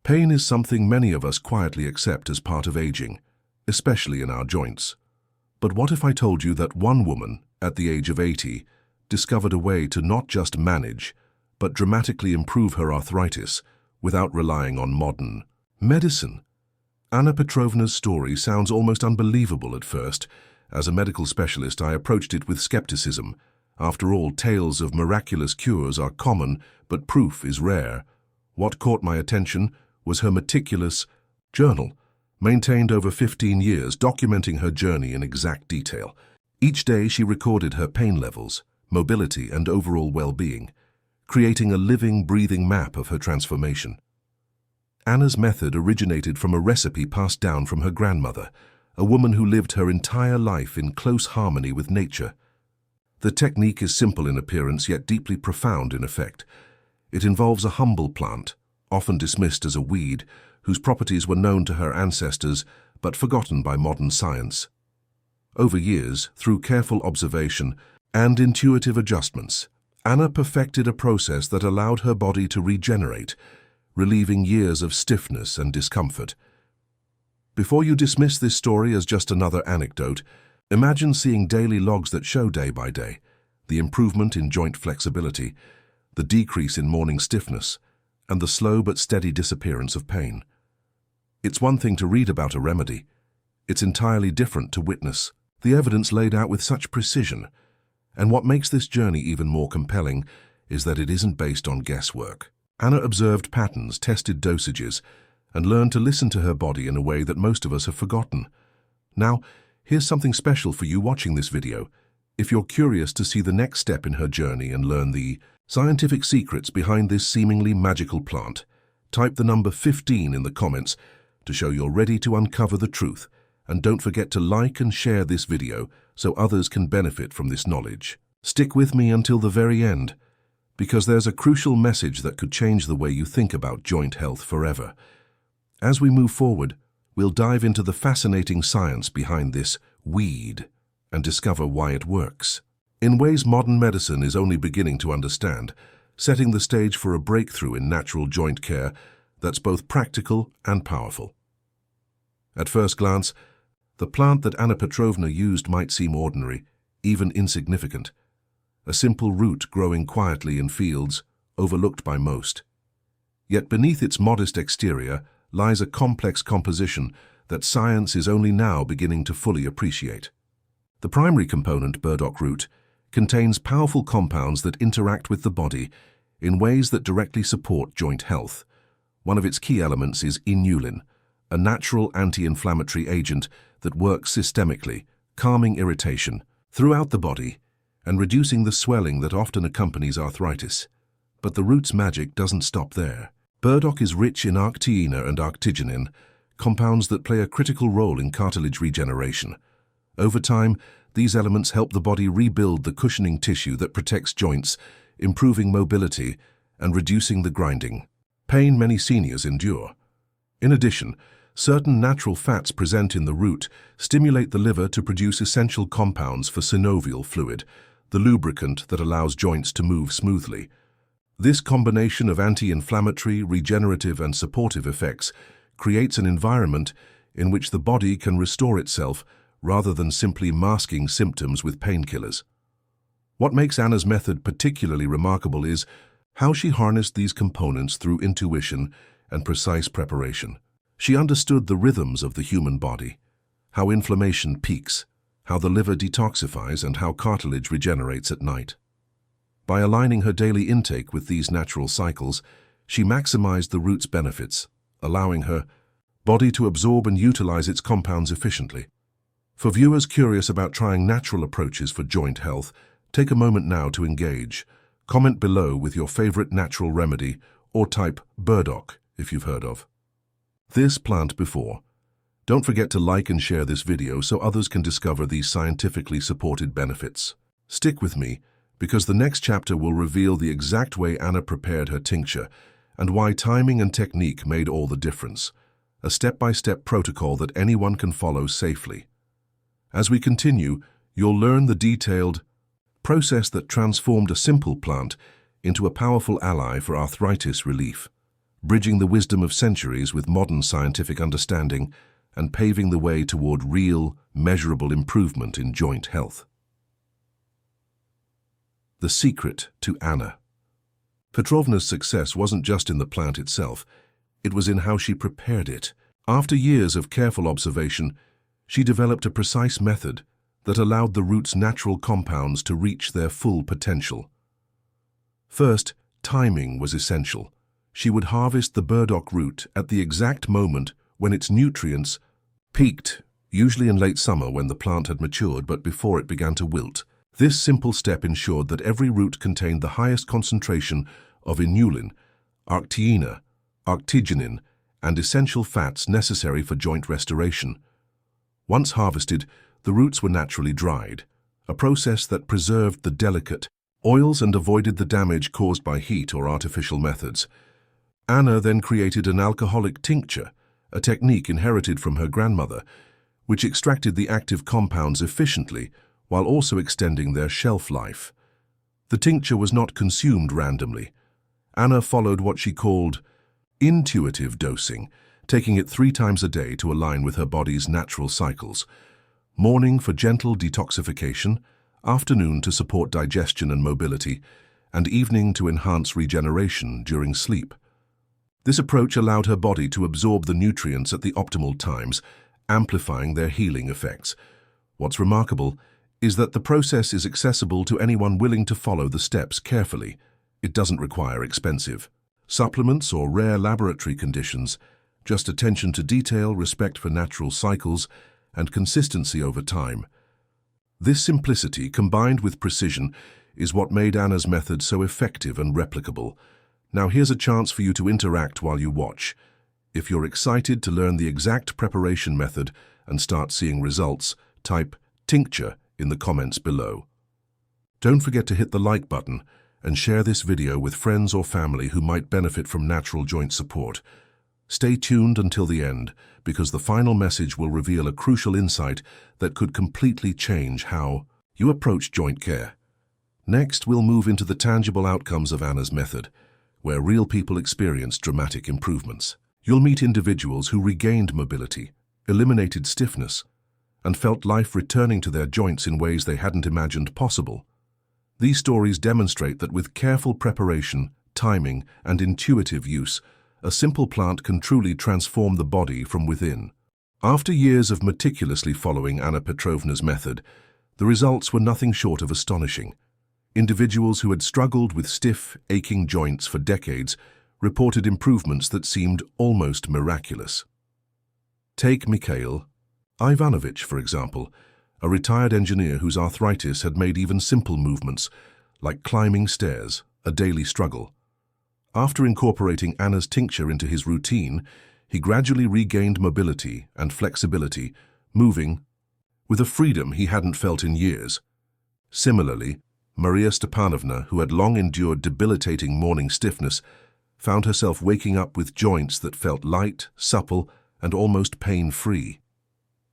Pain is something many of us quietly accept as part of aging, especially in our joints. But what if I told you that one woman, at the age of 80, discovered a way to not just manage, but dramatically improve her arthritis without relying on modern medicine? Anna Petrovna's story sounds almost unbelievable at first. As a medical specialist, I approached it with skepticism. After all, tales of miraculous cures are common, but proof is rare. What caught my attention was her meticulous journal, maintained over 15 years, documenting her journey in exact detail. Each day she recorded her pain levels, mobility, and overall well-being, creating a living, breathing map of her transformation. Anna's method originated from a recipe passed down from her grandmother, a woman who lived her entire life in close harmony with nature. The technique is simple in appearance yet deeply profound in effect. It involves a humble plant, often dismissed as a weed, whose properties were known to her ancestors but forgotten by modern science. Over years, through careful observation and intuitive adjustments, Anna perfected a process that allowed her body to regenerate, relieving years of stiffness and discomfort. Before you dismiss this story as just another anecdote, imagine seeing daily logs that show day by day the improvement in joint flexibility, the decrease in morning stiffness, and the slow but steady disappearance of pain. It's one thing to read about a remedy. It's entirely different to witness the evidence laid out with such precision. And what makes this journey even more compelling is that it isn't based on guesswork. Anna observed patterns, tested dosages, and learned to listen to her body in a way that most of us have forgotten. Now, here's something special for you watching this video. If you're curious to see the next step in her journey and learn the scientific secrets behind this seemingly magical plant, type the number 15 in the comments to show you're ready to uncover the truth. And don't forget to like and share this video so others can benefit from this knowledge. Stick with me until the very end, because there's a crucial message that could change the way you think about joint health forever. As we move forward, we'll dive into the fascinating science behind this weed and discover why it works in ways modern medicine is only beginning to understand, setting the stage for a breakthrough in natural joint care that's both practical and powerful. At first glance, the plant that Anna Petrovna used might seem ordinary, even insignificant. A simple root growing quietly in fields, overlooked by most. Yet beneath its modest exterior lies a complex composition that science is only now beginning to fully appreciate. The primary component, burdock root, contains powerful compounds that interact with the body in ways that directly support joint health. One of its key elements is inulin, a natural anti-inflammatory agent that works systemically, calming irritation throughout the body and reducing the swelling that often accompanies arthritis. But the root's magic doesn't stop there. Burdock is rich in arcteina and arctigenin, compounds that play a critical role in cartilage regeneration. Over time, these elements help the body rebuild the cushioning tissue that protects joints, improving mobility and reducing the grinding pain many seniors endure. In addition, certain natural fats present in the root stimulate the liver to produce essential compounds for synovial fluid, the lubricant that allows joints to move smoothly. This combination of anti-inflammatory, regenerative, and supportive effects creates an environment in which the body can restore itself rather than simply masking symptoms with painkillers. What makes Anna's method particularly remarkable is how she harnessed these components through intuition and precise preparation. She understood the rhythms of the human body, how inflammation peaks, how the liver detoxifies, and how cartilage regenerates at night. By aligning her daily intake with these natural cycles, she maximized the root's benefits, allowing her body to absorb and utilize its compounds efficiently. For viewers curious about trying natural approaches for joint health, take a moment now to engage. Comment below with your favorite natural remedy or type burdock if you've heard of this plant before. Don't forget to like and share this video so others can discover these scientifically supported benefits. Stick with me, because the next chapter will reveal the exact way Anna prepared her tincture and why timing and technique made all the difference. A step-by-step protocol that anyone can follow safely. As we continue, you'll learn the detailed process that transformed a simple plant into a powerful ally for arthritis relief, bridging the wisdom of centuries with modern scientific understanding and paving the way toward real, measurable improvement in joint health. The secret to Anna. Petrovna's success wasn't just in the plant itself, it was in how she prepared it. After years of careful observation, she developed a precise method that allowed the root's natural compounds to reach their full potential. First, timing was essential. She would harvest the burdock root at the exact moment when its nutrients peaked, usually in late summer when the plant had matured but before it began to wilt. This simple step ensured that every root contained the highest concentration of inulin, arcteina, arctigenin, and essential fats necessary for joint restoration. Once harvested, the roots were naturally dried, a process that preserved the delicate oils and avoided the damage caused by heat or artificial methods. Anna then created an alcoholic tincture, a technique inherited from her grandmother, which extracted the active compounds efficiently while also extending their shelf life. The tincture was not consumed randomly. Anna followed what she called intuitive dosing, taking it 3 times a day to align with her body's natural cycles. Morning for gentle detoxification, afternoon to support digestion and mobility, and evening to enhance regeneration during sleep. This approach allowed her body to absorb the nutrients at the optimal times, amplifying their healing effects. What's remarkable is that the process is accessible to anyone willing to follow the steps carefully. It doesn't require expensive supplements or rare laboratory conditions, just attention to detail, respect for natural cycles, and consistency over time. This simplicity, combined with precision, is what made Anna's method so effective and replicable. Now here's a chance for you to interact while you watch. If you're excited to learn the exact preparation method and start seeing results, type tincture in the comments below. Don't forget to hit the like button and share this video with friends or family who might benefit from natural joint support. Stay tuned until the end, because the final message will reveal a crucial insight that could completely change how you approach joint care. Next, we'll move into the tangible outcomes of Anna's method, where real people experienced dramatic improvements. You'll meet individuals who regained mobility, eliminated stiffness, and felt life returning to their joints in ways they hadn't imagined possible. These stories demonstrate that with careful preparation, timing, and intuitive use, a simple plant can truly transform the body from within. After years of meticulously following Anna Petrovna's method, the results were nothing short of astonishing. Individuals who had struggled with stiff, aching joints for decades reported improvements that seemed almost miraculous. Take Mikhail Ivanovich, for example, a retired engineer whose arthritis had made even simple movements, like climbing stairs, a daily struggle. After incorporating Anna's tincture into his routine, he gradually regained mobility and flexibility, moving with a freedom he hadn't felt in years. Similarly, Maria Stepanovna, who had long endured debilitating morning stiffness, found herself waking up with joints that felt light, supple, and almost pain-free.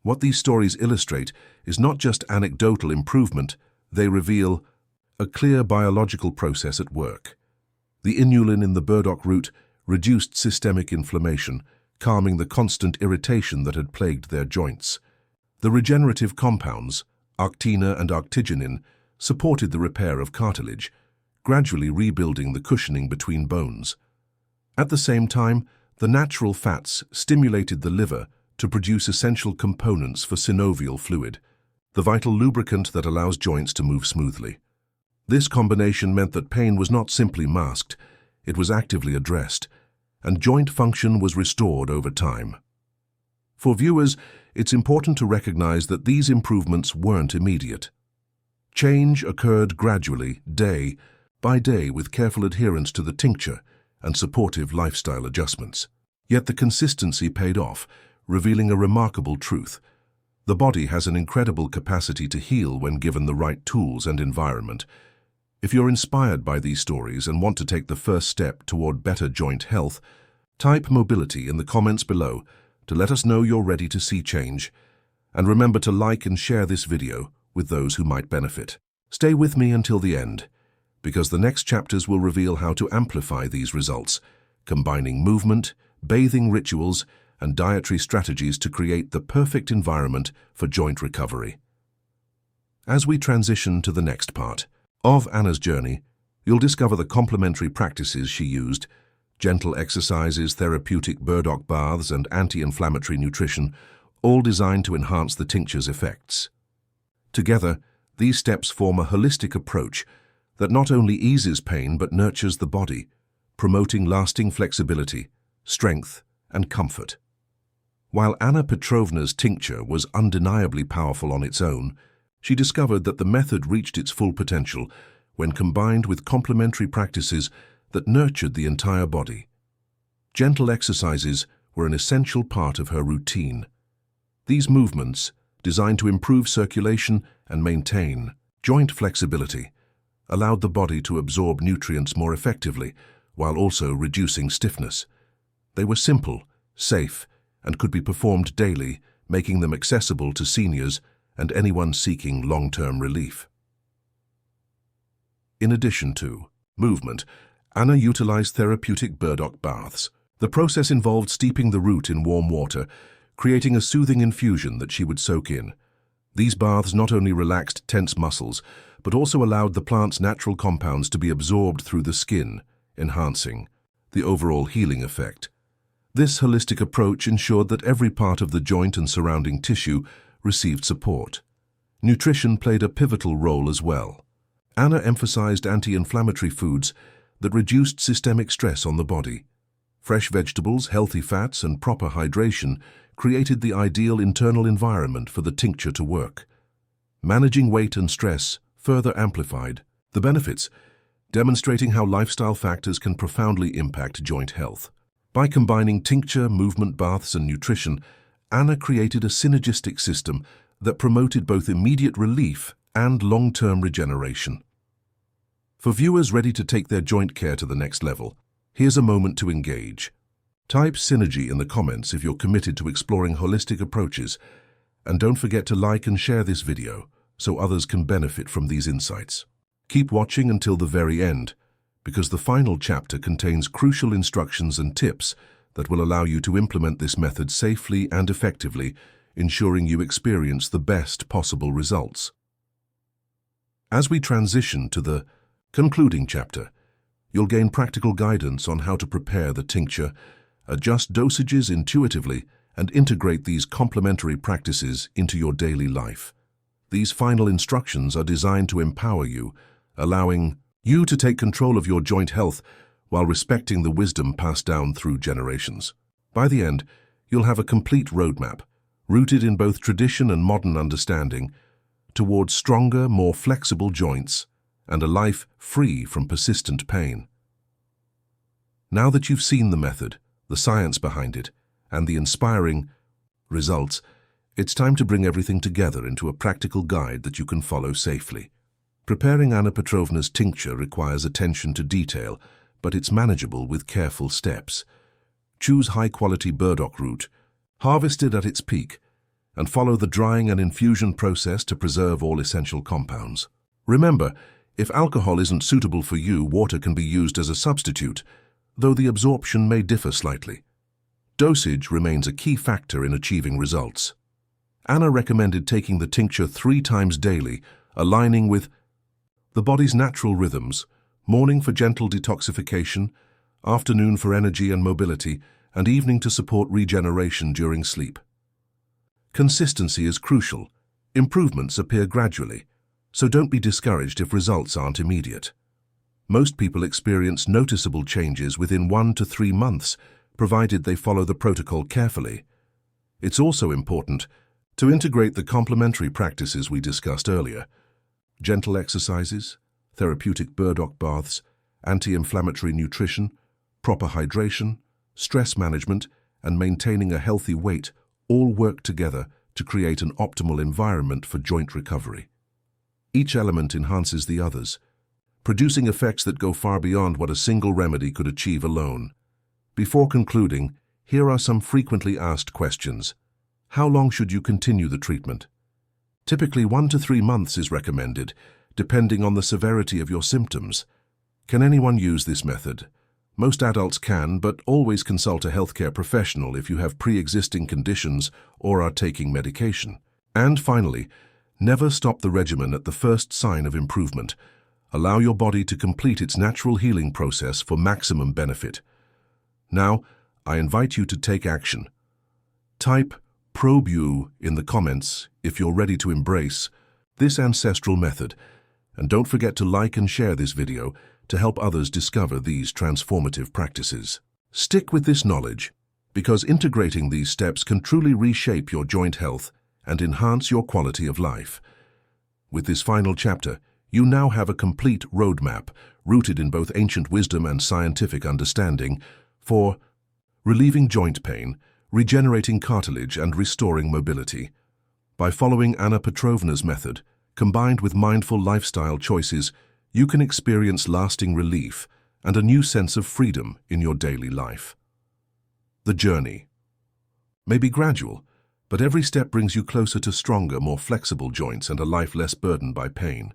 What these stories illustrate is not just anecdotal improvement, they reveal a clear biological process at work. The inulin in the burdock root reduced systemic inflammation, calming the constant irritation that had plagued their joints. The regenerative compounds, arctina and arctigenin, supported the repair of cartilage, gradually rebuilding the cushioning between bones. At the same time, the natural fats stimulated the liver to produce essential components for synovial fluid, the vital lubricant that allows joints to move smoothly. This combination meant that pain was not simply masked, it was actively addressed, and joint function was restored over time. For viewers, it's important to recognize that these improvements weren't immediate. Change occurred gradually, day by day, with careful adherence to the tincture and supportive lifestyle adjustments. Yet the consistency paid off, revealing a remarkable truth. The body has an incredible capacity to heal when given the right tools and environment. If you're inspired by these stories and want to take the first step toward better joint health, type mobility in the comments below to let us know you're ready to see change. And remember to like and share this video with those who might benefit. Stay with me until the end, because the next chapters will reveal how to amplify these results, combining movement, bathing rituals, and dietary strategies to create the perfect environment for joint recovery. As we transition to the next part of Anna's journey, you'll discover the complementary practices she used: gentle exercises, therapeutic burdock baths, and anti-inflammatory nutrition, all designed to enhance the tincture's effects. Together, these steps form a holistic approach that not only eases pain but nurtures the body, promoting lasting flexibility, strength, and comfort. While Anna Petrovna's tincture was undeniably powerful on its own, she discovered that the method reached its full potential when combined with complementary practices that nurtured the entire body. Gentle exercises were an essential part of her routine. These movements, designed to improve circulation and maintain joint flexibility, allowed the body to absorb nutrients more effectively while also reducing stiffness. They were simple, safe, and could be performed daily, making them accessible to seniors and anyone seeking long-term relief. In addition to movement, Anna utilized therapeutic burdock baths. The process involved steeping the root in warm water, creating a soothing infusion that she would soak in. These baths not only relaxed tense muscles, but also allowed the plant's natural compounds to be absorbed through the skin, enhancing the overall healing effect. This holistic approach ensured that every part of the joint and surrounding tissue received support. Nutrition played a pivotal role as well. Anna emphasized anti-inflammatory foods that reduced systemic stress on the body. Fresh vegetables, healthy fats, and proper hydration created the ideal internal environment for the tincture to work. Managing weight and stress further amplified the benefits, demonstrating how lifestyle factors can profoundly impact joint health. By combining tincture, movement baths, and nutrition, Anna created a synergistic system that promoted both immediate relief and long-term regeneration. For viewers ready to take their joint care to the next level, here's a moment to engage. Type synergy in the comments if you're committed to exploring holistic approaches, and don't forget to like and share this video so others can benefit from these insights. Keep watching until the very end, because the final chapter contains crucial instructions and tips that will allow you to implement this method safely and effectively, ensuring you experience the best possible results. As we transition to the concluding chapter, you'll gain practical guidance on how to prepare the tincture, adjust dosages intuitively, and integrate these complementary practices into your daily life. These final instructions are designed to empower you, allowing you to take control of your joint health while respecting the wisdom passed down through generations. By the end, you'll have a complete roadmap, rooted in both tradition and modern understanding, towards stronger, more flexible joints and a life free from persistent pain. Now that you've seen the method, the science behind it, and the inspiring results, it's time to bring everything together into a practical guide that you can follow safely. Preparing Anna Petrovna's tincture requires attention to detail, but it's manageable with careful steps. Choose high-quality burdock root, harvested at its peak, and follow the drying and infusion process to preserve all essential compounds. Remember, if alcohol isn't suitable for you, water can be used as a substitute, though the absorption may differ slightly. Dosage remains a key factor in achieving results. Anna recommended taking the tincture 3 times daily, aligning with the body's natural rhythms: morning for gentle detoxification, afternoon for energy and mobility, and evening to support regeneration during sleep. Consistency is crucial. Improvements appear gradually, so don't be discouraged if results aren't immediate. Most people experience noticeable changes within 1 to 3 months, provided they follow the protocol carefully. It's also important to integrate the complementary practices we discussed earlier: gentle exercises, therapeutic burdock baths, anti-inflammatory nutrition, proper hydration, stress management, and maintaining a healthy weight all work together to create an optimal environment for joint recovery. Each element enhances the others, producing effects that go far beyond what a single remedy could achieve alone. Before concluding, here are some frequently asked questions. How long should you continue the treatment? Typically 1 to 3 months is recommended, depending on the severity of your symptoms. Can anyone use this method? Most adults can, but always consult a healthcare professional if you have pre-existing conditions or are taking medication. And finally, never stop the regimen at the first sign of improvement. Allow your body to complete its natural healing process for maximum benefit. Now, I invite you to take action. Type ProBU in the comments if you're ready to embrace this ancestral method, and don't forget to like and share this video to help others discover these transformative practices. Stick with this knowledge, because integrating these steps can truly reshape your joint health and enhance your quality of life. With this final chapter, you now have a complete roadmap, rooted in both ancient wisdom and scientific understanding, for relieving joint pain, regenerating cartilage, and restoring mobility. By following Anna Petrovna's method, combined with mindful lifestyle choices, you can experience lasting relief and a new sense of freedom in your daily life. The journey may be gradual, but every step brings you closer to stronger, more flexible joints and a life less burdened by pain.